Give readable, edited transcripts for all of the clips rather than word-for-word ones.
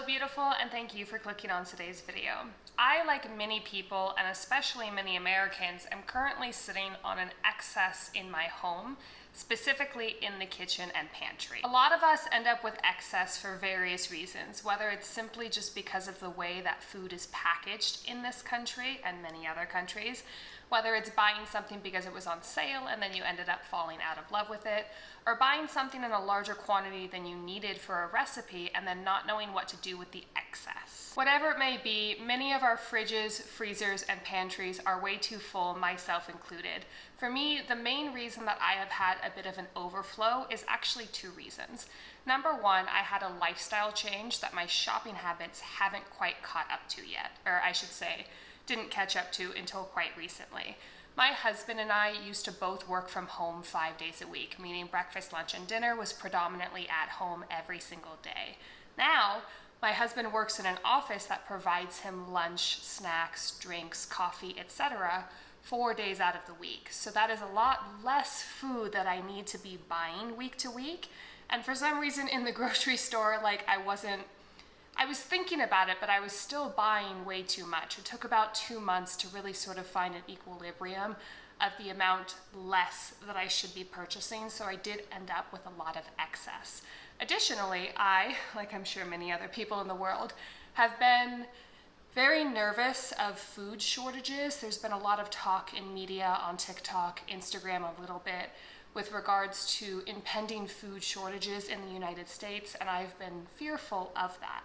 beautiful, and thank you for clicking on today's video. I, like many people, and especially many Americans, am currently sitting on an excess in my home, specifically in the kitchen and pantry. A lot of us end up with excess for various reasons, whether it's simply just because of the way that food is packaged in this country and many other countries, whether it's buying something because it was on sale and then you ended up falling out of love with it, or buying something in a larger quantity than you needed for a recipe and then not knowing what to do with the excess. Whatever it may be, many of our fridges, freezers, and pantries are way too full, myself included. For me, the main reason that I have had a bit of an overflow is actually two reasons. Number one, I had a lifestyle change that my shopping habits haven't quite caught up to yet, or I should say, didn't catch up to until quite recently. My husband and I used to both work from home 5 days a week, meaning breakfast, lunch, and dinner was predominantly at home every single day. Now, my husband works in an office that provides him lunch, snacks, drinks, coffee, etc. 4 days out of the week. So that is a lot less food that I need to be buying week to week. And for some reason in the grocery store, I was thinking about it, but I was still buying way too much. It took about 2 months to really sort of find an equilibrium of the amount less that I should be purchasing, so I did end up with a lot of excess. Additionally, I, like I'm sure many other people in the world, have been very nervous of food shortages. There's been a lot of talk in media, on TikTok, Instagram a little bit, with regards to impending food shortages in the United States, and I've been fearful of that.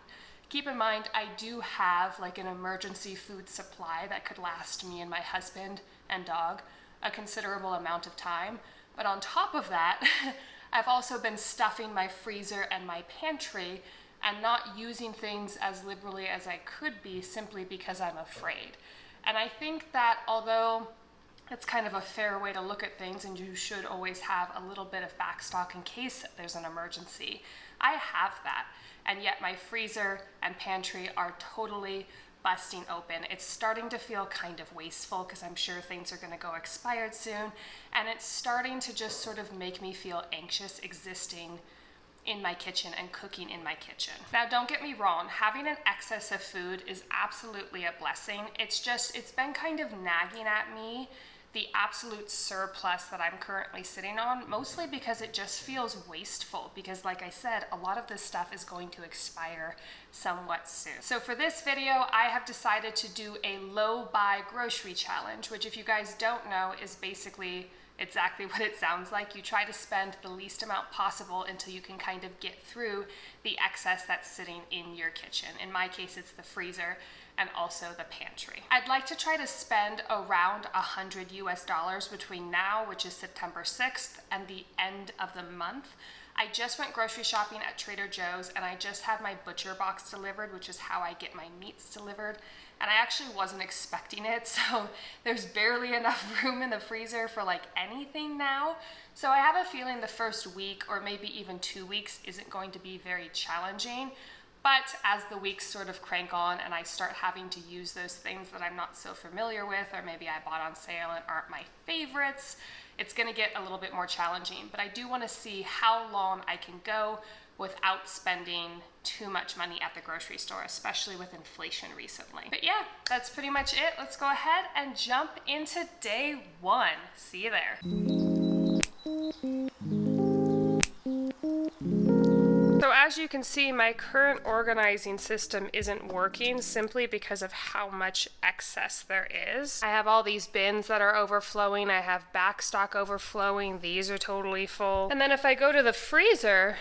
Keep in mind, I do have like an emergency food supply that could last me and my husband and dog a considerable amount of time. But on top of that, I've also been stuffing my freezer and my pantry and not using things as liberally as I could be simply because I'm afraid. And I think that although it's kind of a fair way to look at things and you should always have a little bit of backstock in case there's an emergency, I have that. And yet my freezer and pantry are totally busting open. It's starting to feel kind of wasteful because I'm sure things are going to go expired soon. And it's starting to just sort of make me feel anxious existing in my kitchen and cooking in my kitchen. Now, don't get me wrong, having an excess of food is absolutely a blessing. It's been kind of nagging at me, the absolute surplus that I'm currently sitting on, mostly because it just feels wasteful because, like I said, a lot of this stuff is going to expire somewhat soon. So for this video, I have decided to do a low buy grocery challenge, which if you guys don't know is basically exactly what it sounds like. You try to spend the least amount possible until you can kind of get through the excess that's sitting in your kitchen. In my case, it's the freezer and also the pantry. I'd like to try to spend around $100 between now, which is September 6th, and the end of the month. I just went grocery shopping at Trader Joe's and I just had my butcher box delivered, which is how I get my meats delivered. And I actually wasn't expecting it, so there's barely enough room in the freezer for like anything now. So I have a feeling the first week or maybe even 2 weeks isn't going to be very challenging. But as the weeks sort of crank on and I start having to use those things that I'm not so familiar with, or maybe I bought on sale and aren't my favorites, it's gonna get a little bit more challenging. But I do wanna see how long I can go without spending too much money at the grocery store, especially with inflation recently. But yeah, that's pretty much it. Let's go ahead and jump into day one. See you there. So as you can see, my current organizing system isn't working simply because of how much excess there is. I have all these bins that are overflowing. I have backstock overflowing. These are totally full. And then if I go to the freezer,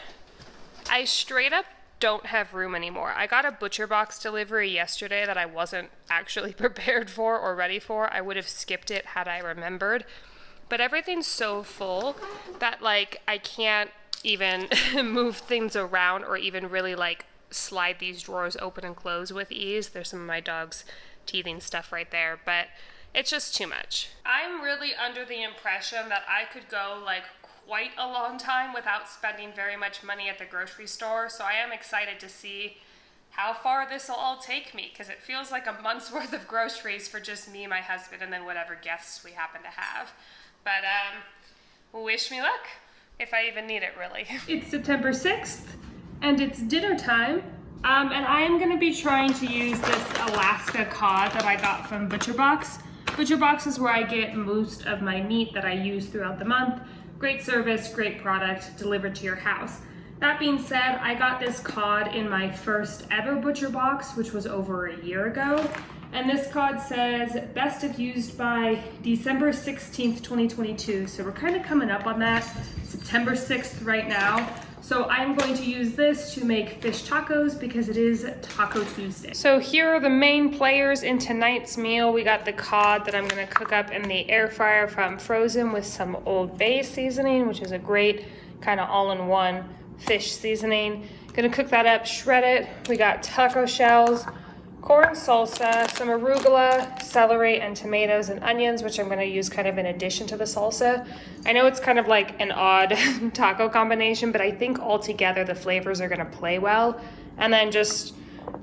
I straight up don't have room anymore. I got a butcher box delivery yesterday that I wasn't actually prepared for or ready for. I would have skipped it had I remembered. But everything's so full that like I can't even move things around or even really like slide these drawers open and close with ease. There's some of my dog's teething stuff right there, but it's just too much. I'm really under the impression that I could go like quite a long time without spending very much money at the grocery store, so I am excited to see how far this will all take me, because it feels like a month's worth of groceries for just me, my husband, and then whatever guests we happen to have. But wish me luck. If I even need it, really. It's September 6th, and it's dinner time, And I am gonna be trying to use this Alaska cod that I got from ButcherBox. ButcherBox is where I get most of my meat that I use throughout the month. Great service, great product, delivered to your house. That being said, I got this cod in my first ever ButcherBox, which was over a year ago. And this cod says best if used by December 16th, 2022. So we're kind of coming up on that, September 6th right now. So I'm going to use this to make fish tacos because it is Taco Tuesday. So here are the main players in tonight's meal. We got the cod that I'm gonna cook up in the air fryer from Frozen with some Old Bay seasoning, which is a great kind of all-in-one fish seasoning. Gonna cook that up, shred it. We got taco shells, corn salsa, some arugula, celery, and tomatoes and onions, which I'm gonna use kind of in addition to the salsa. I know it's kind of like an odd taco combination, but I think altogether the flavors are gonna play well. And then just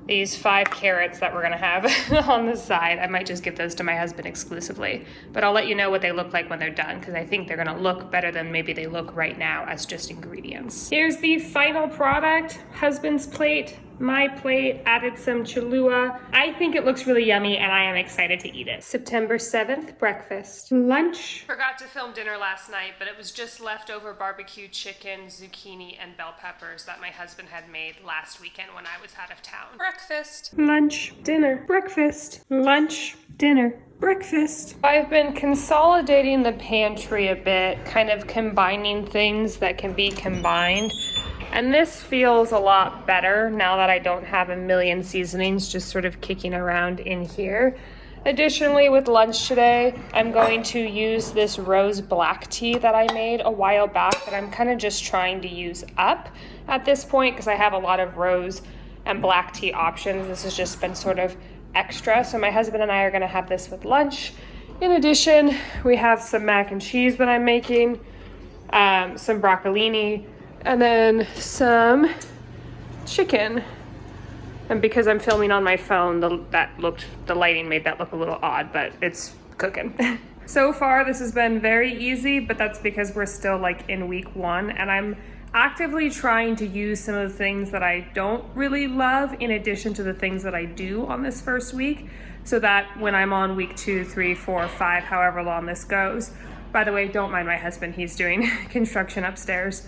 these 5 carrots that we're gonna have on the side. I might just give those to my husband exclusively, but I'll let you know what they look like when they're done, because I think they're gonna look better than maybe they look right now as just ingredients. Here's the final product, husband's plate. My plate, added some Cholula. I think it looks really yummy and I am excited to eat it. September 7th, breakfast. Lunch. Forgot to film dinner last night, but it was just leftover barbecue chicken, zucchini, and bell peppers that my husband had made last weekend when I was out of town. Breakfast. Lunch, dinner, breakfast. Lunch, dinner, breakfast. I've been consolidating the pantry a bit, kind of combining things that can be combined. And this feels a lot better now that I don't have a million seasonings just sort of kicking around in here. Additionally, with lunch today, I'm going to use this rose black tea that I made a while back that I'm kind of just trying to use up at this point because I have a lot of rose and black tea options. This has just been sort of extra. So my husband and I are going to have this with lunch. In addition, we have some mac and cheese that I'm making, some broccolini, and then some chicken. And because I'm filming on my phone, the lighting made that look a little odd, but it's cooking. So far, this has been very easy, but that's because we're still like in week 1, and I'm actively trying to use some of the things that I don't really love in addition to the things that I do on this first week, so that when I'm on week 2, 3, 4, 5, however long this goes. By the way, don't mind my husband, he's doing construction upstairs.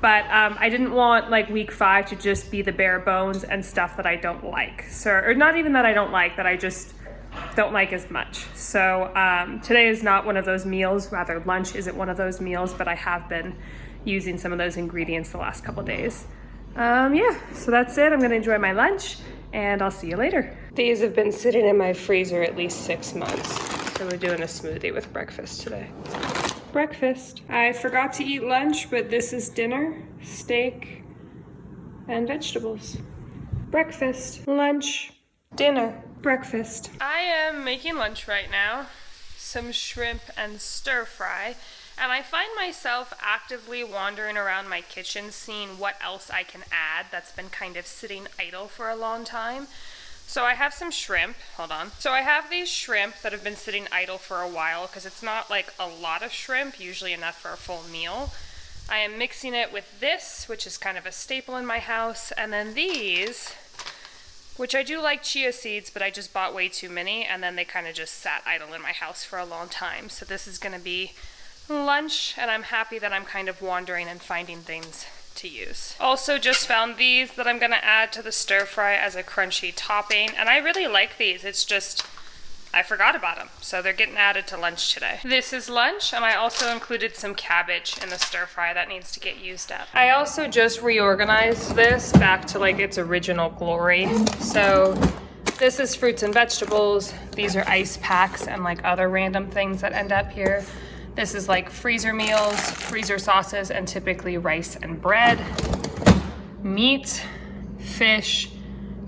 But I didn't want like week 5 to just be the bare bones and stuff that I don't like. So, or not even that I don't like, that I just don't like as much. So today is not one of those meals, rather lunch isn't one of those meals, but I have been using some of those ingredients the last couple days. Yeah, so that's it. I'm gonna enjoy my lunch and I'll see you later. These have been sitting in my freezer at least 6 months. So we're doing a smoothie with breakfast today. Breakfast. I forgot to eat lunch, but this is dinner, steak, and vegetables. Breakfast, lunch, dinner, breakfast. I am making lunch right now, some shrimp and stir fry, and I find myself actively wandering around my kitchen seeing what else I can add that's been kind of sitting idle for a long time. So I have some shrimp, hold on. So I have these shrimp that have been sitting idle for a while because it's not like a lot of shrimp, usually enough for a full meal. I am mixing it with this, which is kind of a staple in my house, and then these, which I do like chia seeds, but I just bought way too many, and then they kind of just sat idle in my house for a long time. So this is gonna be lunch, and I'm happy that I'm kind of wandering and finding things to use. Also just found these that I'm gonna add to the stir fry as a crunchy topping, and I really like these. It's just I forgot about them, so they're getting added to lunch today. This is lunch, and I also included some cabbage in the stir fry that needs to get used up. I also just reorganized this back to like its original glory. So this is fruits and vegetables. These are ice packs and like other random things that end up here. This is like freezer meals, freezer sauces, and typically rice and bread, meat, fish,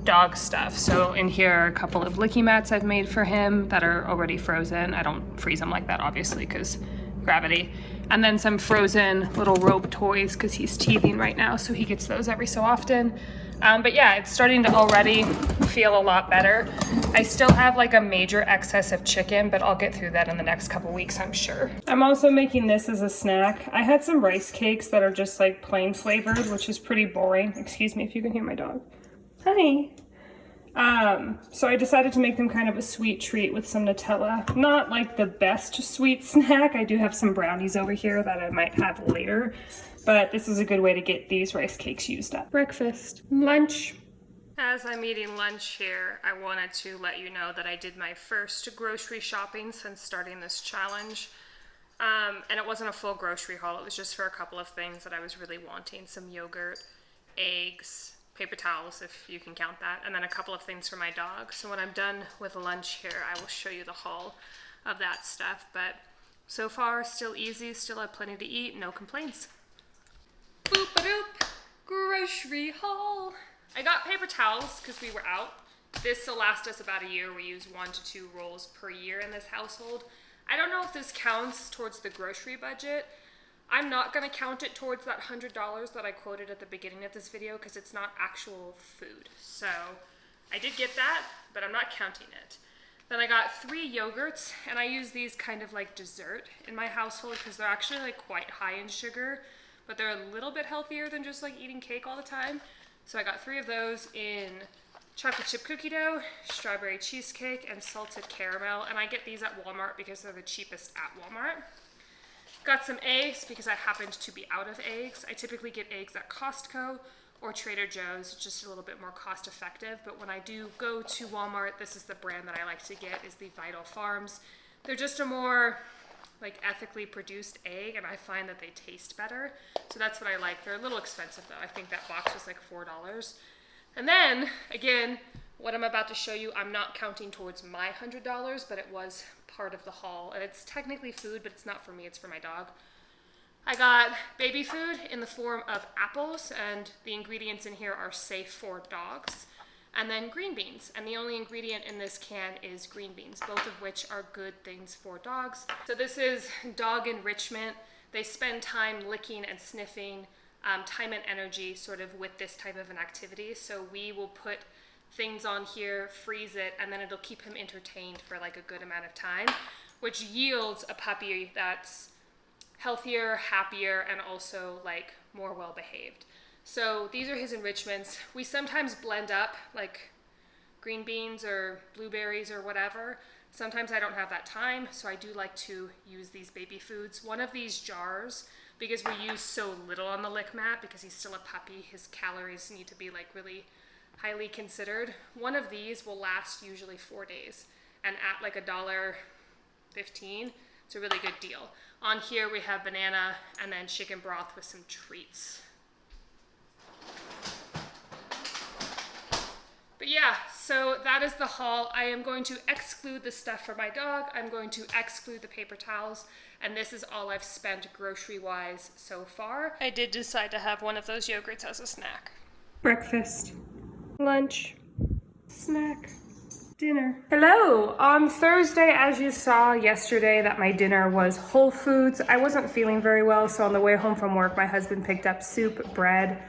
dog stuff. So in here are a couple of licky mats I've made for him that are already frozen. I don't freeze them like that, obviously, because gravity. And then some frozen little rope toys because he's teething right now, so he gets those every so often. But yeah, it's starting to already feel a lot better. I still have like a major excess of chicken, but I'll get through that in the next couple weeks, I'm sure. I'm also making this as a snack. I had some rice cakes that are just like plain flavored, which is pretty boring. Excuse me if you can hear my dog. Hi. So I decided to make them kind of a sweet treat with some Nutella. Not like the best sweet snack. I do have some brownies over here that I might have later, but this is a good way to get these rice cakes used up. Breakfast, lunch. As I'm eating lunch here, I wanted to let you know that I did my first grocery shopping since starting this challenge. And it wasn't a full grocery haul, it was just for a couple of things that I was really wanting. Some yogurt, eggs, paper towels, if you can count that, and then a couple of things for my dog. So when I'm done with lunch here, I will show you the haul of that stuff. But so far, still easy, still have plenty to eat, no complaints. Boop-a-doop, grocery haul. I got paper towels because we were out. This will last us about a year. We use 1 to 2 rolls per year in this household. I don't know if this counts towards the grocery budget. I'm not going to count it towards that $100 that I quoted at the beginning of this video because it's not actual food. So I did get that, but I'm not counting it. Then I got 3 yogurts, and I use these kind of like dessert in my household because they're actually like quite high in sugar, but they're a little bit healthier than just like eating cake all the time. So I got 3 of those in chocolate chip cookie dough, strawberry cheesecake, and salted caramel. And I get these at Walmart because they're the cheapest at Walmart. Got some eggs because I happened to be out of eggs. I typically get eggs at Costco or Trader Joe's, just a little bit more cost effective. But when I do go to Walmart, this is the brand that I like to get, is the Vital Farms. They're just a more like ethically produced egg, and I find that they taste better. So that's what I like. They're a little expensive though. I think that box was like $4. And then, again, what I'm about to show you, I'm not counting towards my $100, but it was part of the haul. And it's technically food, but it's not for me, it's for my dog. I got baby food in the form of apples, and the ingredients in here are safe for dogs. And then green beans, and the only ingredient in this can is green beans, both of which are good things for dogs. So this is dog enrichment. They spend time licking and sniffing, time and energy sort of with this type of an activity. So we will put things on here, freeze it, and then it'll keep him entertained for like a good amount of time, which yields a puppy that's healthier, happier, and also like more well behaved. So these are his enrichments. We sometimes blend up like green beans or blueberries or whatever. Sometimes I don't have that time, so I do like to use these baby foods. One of these jars, because we use so little on the lick mat, because he's still a puppy, his calories need to be like really highly considered. One of these will last usually 4 days, and at like $1.15, it's a really good deal. On here we have banana and then chicken broth with some treats. But yeah, so that is the haul. I am going to exclude the stuff for my dog. I'm going to exclude the paper towels. And this is all I've spent grocery-wise so far. I did decide to have one of those yogurts as a snack. Breakfast, lunch, snack, dinner. Hello! On Thursday, as you saw yesterday, that my dinner was Whole Foods. I wasn't feeling very well, so on the way home from work, my husband picked up soup, bread,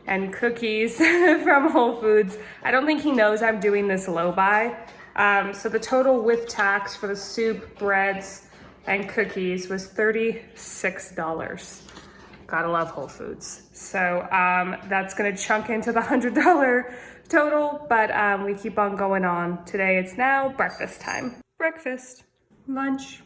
and cookies from Whole Foods. I don't think he knows I'm doing this low buy. So the total with tax for the soup, breads, and cookies was $36. Gotta love Whole Foods. So that's gonna chunk into the $100 total, but we keep on going on. Today it's now breakfast time. Breakfast, lunch,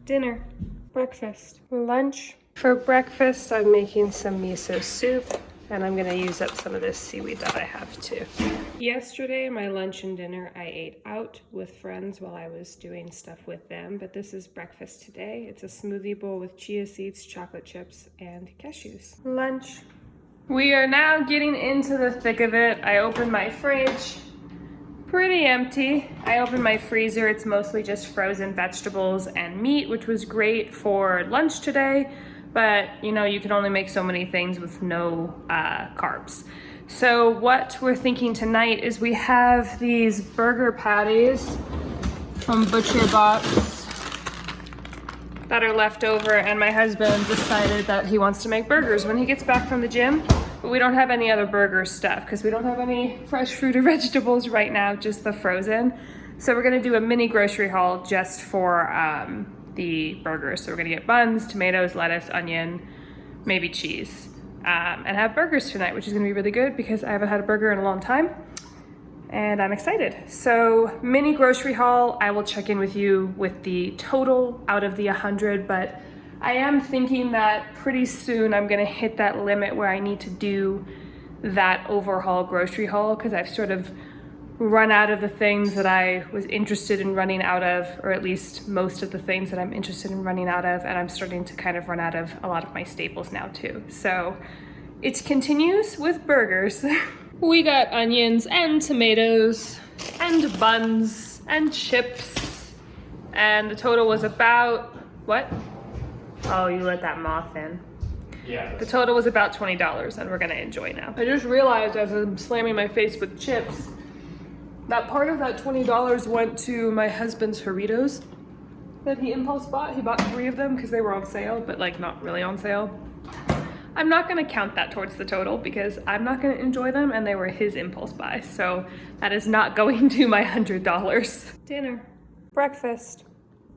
dinner, breakfast, lunch. For breakfast, I'm making some miso soup, and I'm gonna use up some of this seaweed that I have too. Yesterday, my lunch and dinner, I ate out with friends while I was doing stuff with them, but this is breakfast today. It's a smoothie bowl with chia seeds, chocolate chips, and cashews. Lunch. We are now getting into the thick of it. I opened my fridge, pretty empty. I opened my freezer, it's mostly just frozen vegetables and meat, which was great for lunch today. But you know, you can only make so many things with no carbs. So what we're thinking tonight is we have these burger patties from Butcher Box that are left over, and my husband decided that he wants to make burgers when he gets back from the gym. But we don't have any other burger stuff because we don't have any fresh fruit or vegetables right now, just the frozen. So we're gonna do a mini grocery haul just for the burgers. So we're gonna get buns, tomatoes, lettuce, onion, maybe cheese, and have burgers tonight, which is gonna be really good because I haven't had a burger in a long time. and I'm excited. So mini grocery haul, I will check in with you with the total out of the 100, but I am thinking that pretty soon I'm gonna hit that limit where I need to do that overhaul grocery haul, because I've sort of run out of the things that I was interested in running out of, or at least most of the things that I'm interested in running out of, and I'm starting to kind of run out of a lot of my staples now too. So it continues with burgers. We got onions and tomatoes and buns and chips, and the total was about, what? Oh, you let that moth in. Yeah. The total was about $20, and we're gonna enjoy now. I just realized as I'm slamming my face with chips, that part of that $20 went to my husband's Doritos that he impulse bought. He bought 3 of them because they were on sale, but like not really on sale. I'm not gonna count that towards the total because I'm not gonna enjoy them, and they were his impulse buy. So that is not going to my $100. Dinner, breakfast,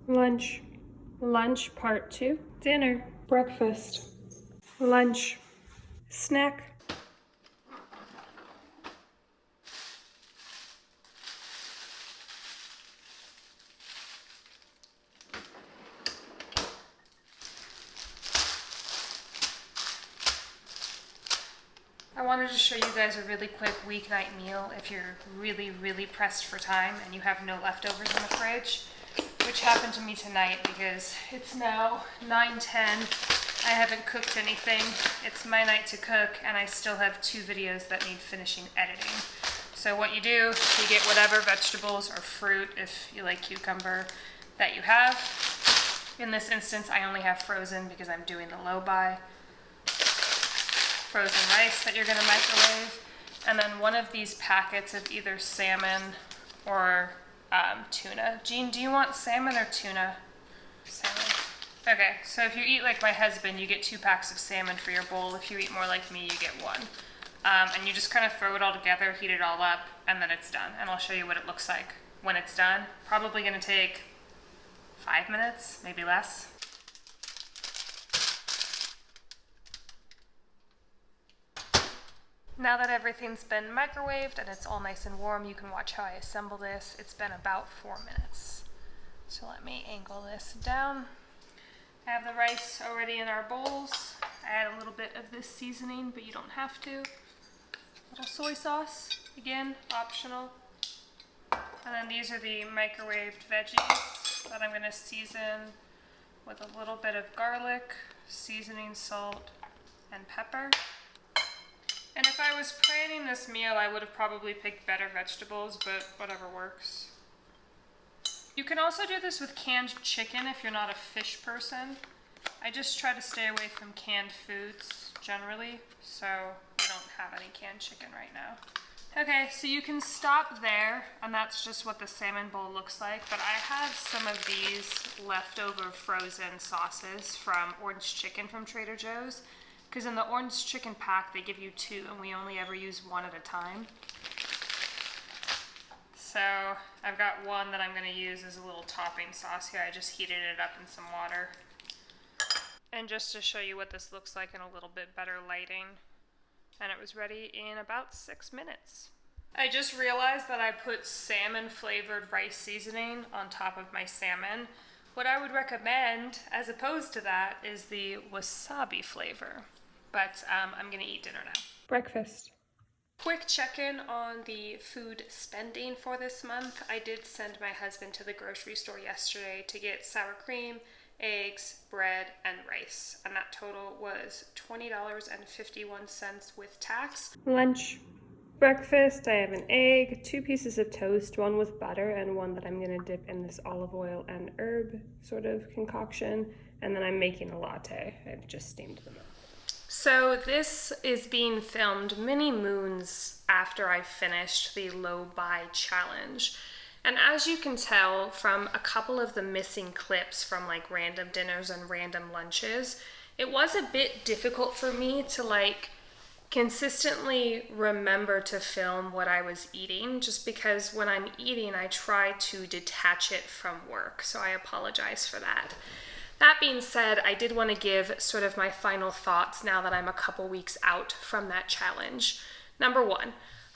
lunch, lunch part 2, dinner, breakfast, lunch, snack. I wanted to show you guys a really quick weeknight meal if you're really pressed for time and you have no leftovers in the fridge, which happened to me tonight because it's now 9:10. I haven't cooked anything. It's my night to cook, and I still have 2 videos that need finishing editing. So what you do, you get whatever vegetables or fruit, if you like cucumber, that you have. In this instance, I only have frozen because I'm doing the low buy. Frozen rice that you're gonna microwave, and then one of these packets of either salmon or tuna. Jean, do you want salmon or tuna? Salmon. Okay, so if you eat like my husband, you get 2 packs of salmon for your bowl. If you eat more like me, you get 1. And you just kind of throw it all together, heat it all up, and then it's done. And I'll show you what it looks like when it's done. Probably gonna take 5 minutes, maybe less. Now that everything's been microwaved and it's all nice and warm, you can watch how I assemble this. It's been about 4 minutes. So let me angle this down. I have the rice already in our bowls. I add a little bit of this seasoning, but you don't have to. A little soy sauce, again, optional. And then these are the microwaved veggies that I'm gonna season with a little bit of garlic, seasoning salt, and pepper. And if I was planning this meal, I would have probably picked better vegetables, but whatever works. You can also do this with canned chicken if you're not a fish person. I just try to stay away from canned foods generally, so we don't have any canned chicken right now. Okay, so you can stop there, and that's just what the salmon bowl looks like, but I have some of these leftover frozen sauces from orange chicken from Trader Joe's. Because in the orange chicken pack, they give you 2, and we only ever use 1 at a time. So I've got 1 that I'm going to use as a little topping sauce here. I just heated it up in some water. And just to show you what this looks like in a little bit better lighting. And it was ready in about 6 minutes. I just realized that I put salmon flavored rice seasoning on top of my salmon. What I would recommend, as opposed to that, is the wasabi flavor. But I'm gonna eat dinner now. Breakfast. Quick check-in on the food spending for this month. I did send my husband to the grocery store yesterday to get sour cream, eggs, bread, and rice. And that total was $20.51 with tax. Lunch. Breakfast, I have an egg, 2 pieces of toast, 1 with butter and 1 that I'm gonna dip in this olive oil and herb sort of concoction. And then I'm making a latte. I've just steamed them up. So this is being filmed many moons after I finished the low buy challenge. And as you can tell from a couple of the missing clips from like random dinners and random lunches, it was a bit difficult for me to like consistently remember to film what I was eating, just because when I'm eating, I try to detach it from work. So I apologize for that. That being said, I did want to give sort of my final thoughts now that I'm a couple weeks out from that challenge. Number 1,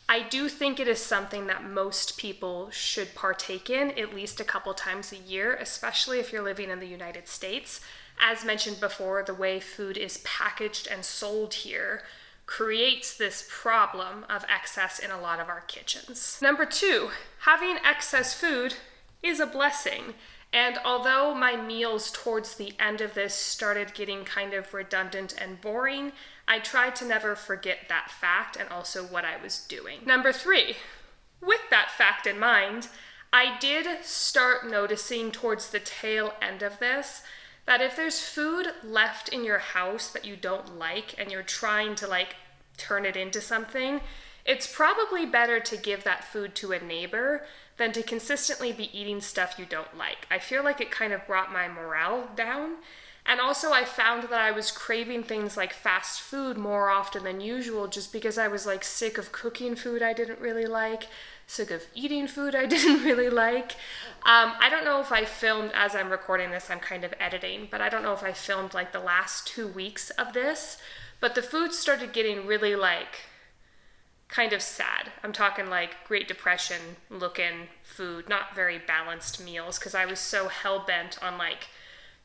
I do think it is something that most people should partake in at least a couple times a year, especially if you're living in the United States. As mentioned before, the way food is packaged and sold here creates this problem of excess in a lot of our kitchens. Number 2, having excess food is a blessing. And although my meals towards the end of this started getting kind of redundant and boring, I tried to never forget that fact and also what I was doing. Number 3, with that fact in mind, I did start noticing towards the tail end of this that if there's food left in your house that you don't like and you're trying to turn it into something, it's probably better to give that food to a neighbor than to consistently be eating stuff you don't like. I feel like it kind of brought my morale down. And also I found that I was craving things like fast food more often than usual just because I was sick of cooking food I didn't really like, sick of eating food I didn't really like. I don't know if I filmed, as I'm recording this, I'm kind of editing, but I don't know if I filmed the last 2 weeks of this, but the food started getting really kind of sad. I'm talking Great Depression looking food, not very balanced meals, because I was so hell-bent on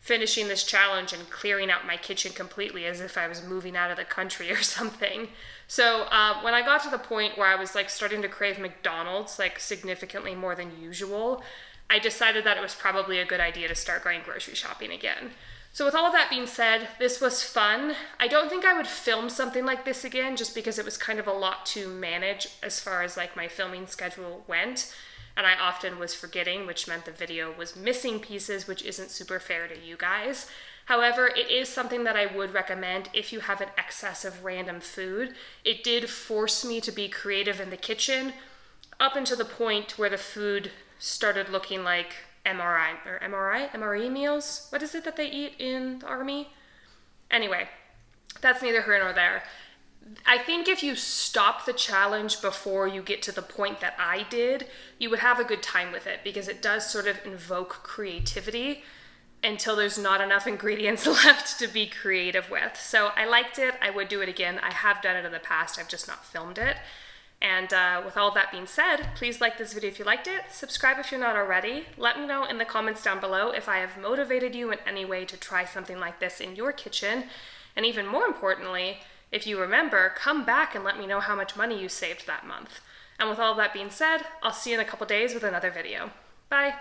finishing this challenge and clearing out my kitchen completely as if I was moving out of the country or something. So when I got to the point where I was starting to crave McDonald's significantly more than usual, I decided that it was probably a good idea to start going grocery shopping again. So with all of that being said, this was fun. I don't think I would film something like this again just because it was kind of a lot to manage as far as my filming schedule went. And I often was forgetting, which meant the video was missing pieces, which isn't super fair to you guys. However, it is something that I would recommend if you have an excess of random food. It did force me to be creative in the kitchen up until the point where the food started looking like MRE meals? What is it that they eat in the army? Anyway, that's neither here nor there. I think if you stop the challenge before you get to the point that I did, you would have a good time with it because it does sort of invoke creativity until there's not enough ingredients left to be creative with. So I liked it. I would do it again. I have done it in the past. I've just not filmed it. And with all that being said, please like this video if you liked it. Subscribe if you're not already. Let me know in the comments down below if I have motivated you in any way to try something like this in your kitchen. And even more importantly, if you remember, come back and let me know how much money you saved that month. And with all that being said, I'll see you in a couple days with another video. Bye.